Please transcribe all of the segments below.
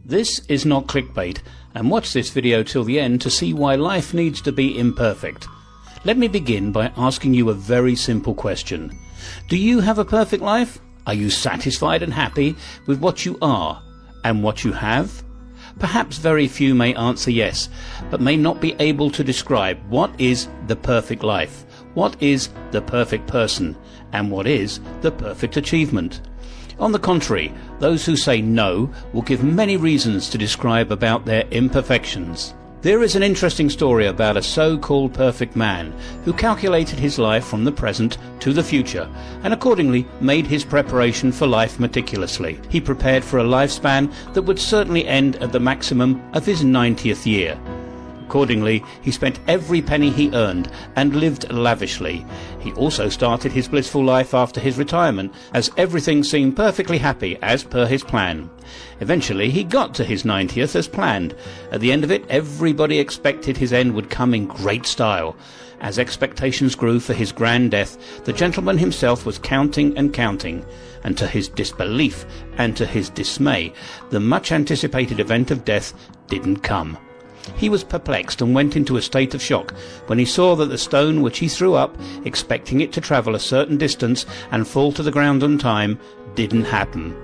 This is not clickbait, and watch this video till the end to see why life needs to be imperfect. Let me begin by asking you a very simple question. Do you have a perfect life? Are you satisfied and happy with what you are and what you have? Perhaps very few may answer yes, but may not be able to describe what is the perfect life, what is the perfect person, and what is the perfect achievement. On the contrary, those who say no will give many reasons to describe about their imperfections. There is an interesting story about a so-called perfect man who calculated his life from the present to the future and accordingly made his preparation for life meticulously. He prepared for a lifespan that would certainly end at the maximum of his 90th year. Accordingly, he spent every penny he earned and lived lavishly. He also started his blissful life after his retirement, as everything seemed perfectly happy as per his plan. Eventually, he got to his 90th as planned. At the end of it, everybody expected his end would come in great style. As expectations grew for his grand death, the gentleman himself was counting and counting, and to his disbelief and to his dismay, the much-anticipated event of death didn't come. He was perplexed and went into a state of shock when he saw that the stone which he threw up, expecting it to travel a certain distance and fall to the ground on time, didn't happen.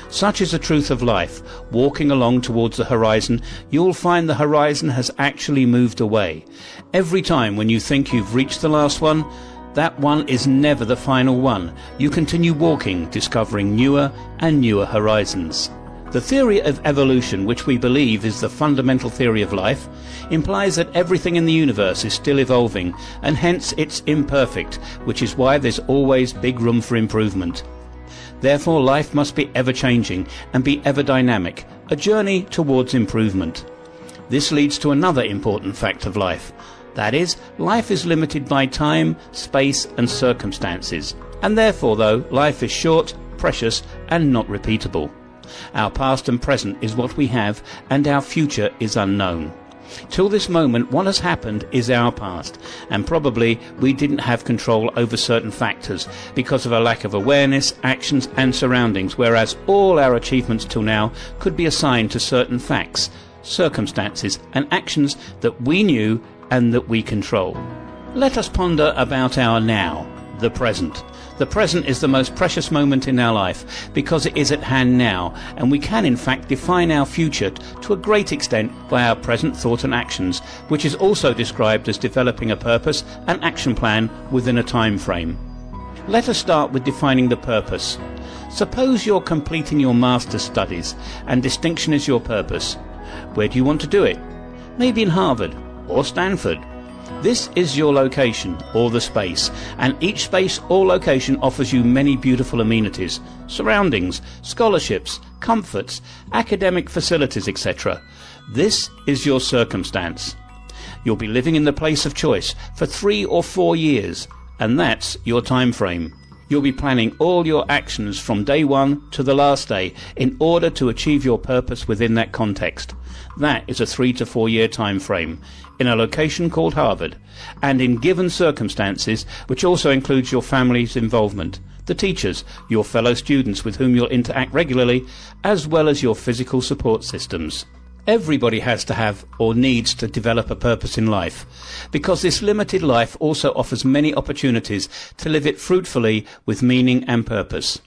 Such is the truth of life. Walking along towards the horizon, you'll find the horizon has actually moved away. Every time when you think you've reached the last one, that one is never the final one. You continue walking, discovering newer and newer horizons. The theory of evolution, which we believe is the fundamental theory of life, implies that everything in the universe is still evolving, and hence it's imperfect, which is why there's always big room for improvement. Therefore, life must be ever-changing and be ever-dynamic, a journey towards improvement. This leads to another important fact of life. That is, life is limited by time, space and circumstances, and therefore, though, life is short, precious and not repeatable. Our past and present is what we have, and our future is unknown. Till this moment, what has happened is our past, and probably we didn't have control over certain factors because of a lack of awareness, actions and surroundings, whereas all our achievements till now could be assigned to certain facts, circumstances and actions that we knew and that we control. Let us ponder about our now, the present. The present is the most precious moment in our life because it is at hand now, and we can in fact define our future to a great extent by our present thought and actions, which is also described as developing a purpose and action plan within a time frame. Let us start with defining the purpose. Suppose you're completing your master's studies and distinction is your purpose. Where do you want to do it? Maybe in Harvard or Stanford. This is your location, or the space, and each space or location offers you many beautiful amenities, surroundings, scholarships, comforts, academic facilities, etc. This is your circumstance. You'll be living in the place of choice for 3 or 4 years, and that's your time frame. You'll be planning all your actions from day one to the last day in order to achieve your purpose within that context. That is a 3 to 4 year time frame in a location called Harvard, and in given circumstances, which also includes your family's involvement, the teachers, your fellow students with whom you'll interact regularly, as well as your physical support systems. Everybody has to have or needs to develop a purpose in life, because this limited life also offers many opportunities to live it fruitfully with meaning and purpose.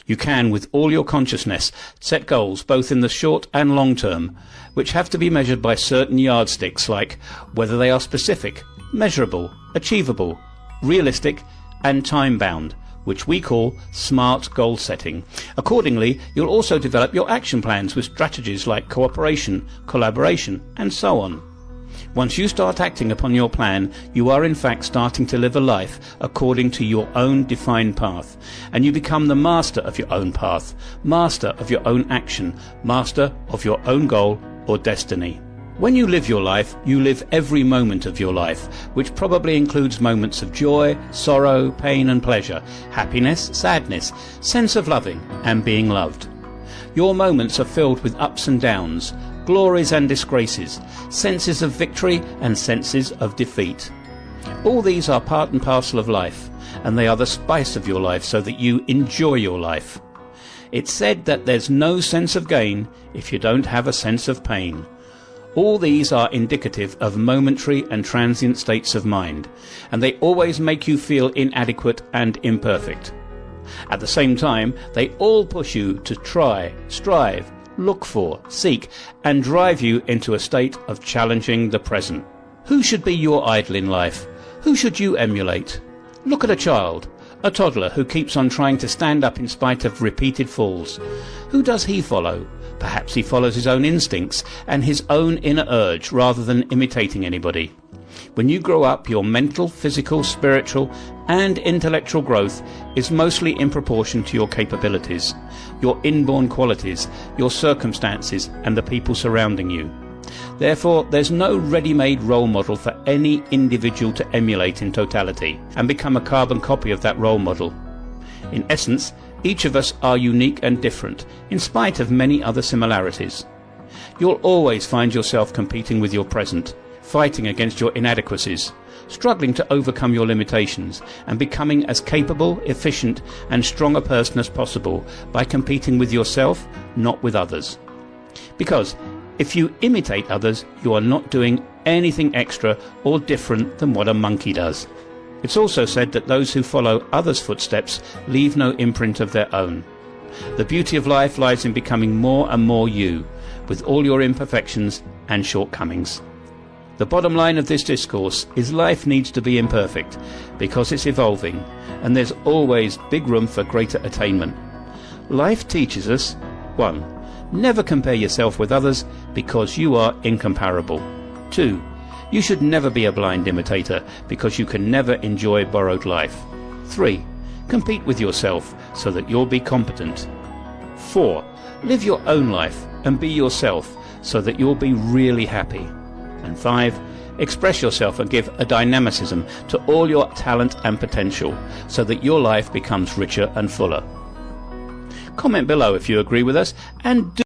You can, with all your consciousness, set goals both in the short and long term, which have to be measured by certain yardsticks like whether they are specific, measurable, achievable, realistic and time-bound, which we call smart goal setting. Accordingly, you'll also develop your action plans with strategies like cooperation, collaboration and so on. Once you start acting upon your plan, you are in fact starting to live a life according to your own defined path, and you become the master of your own path, master of your own action, master of your own goal or destiny. When you live your life, you live every moment of your life, which probably includes moments of joy, sorrow, pain and pleasure, happiness, sadness, sense of loving and being loved. Your moments are filled with ups and downs, glories and disgraces, senses of victory and senses of defeat. All these are part and parcel of life, and they are the spice of your life so that you enjoy your life. It's said that there's no sense of gain if you don't have a sense of pain. All these are indicative of momentary and transient states of mind, and they always make you feel inadequate and imperfect. At the same time, they all push you to try, strive, look for, seek, and drive you into a state of challenging the present. Who should be your idol in life? Who should you emulate? Look at a child, a toddler who keeps on trying to stand up in spite of repeated falls. Who does he follow? Perhaps he follows his own instincts and his own inner urge rather than imitating anybody. When you grow up, your mental, physical, spiritual and intellectual growth is mostly in proportion to your capabilities, your inborn qualities, your circumstances and the people surrounding you. Therefore, there's no ready-made role model for any individual to emulate in totality and become a carbon copy of that role model. In essence, each of us are unique and different, in spite of many other similarities. You'll always find yourself competing with your present, fighting against your inadequacies, struggling to overcome your limitations, and becoming as capable, efficient, and strong a person as possible by competing with yourself, not with others. Because if you imitate others, you are not doing anything extra or different than what a monkey does. It's also said that those who follow others' footsteps leave no imprint of their own. The beauty of life lies in becoming more and more you, with all your imperfections and shortcomings. The bottom line of this discourse is life needs to be imperfect because it's evolving, and there's always big room for greater attainment. Life teaches us 1. Never compare yourself with others because you are incomparable. 2. You should never be a blind imitator because you can never enjoy borrowed life. 3. Compete with yourself so that you'll be competent. 4. Live your own life and be yourself so that you'll be really happy. And 5. Express yourself and give a dynamicism to all your talent and potential so that your life becomes richer and fuller. Comment below if you agree with us, and do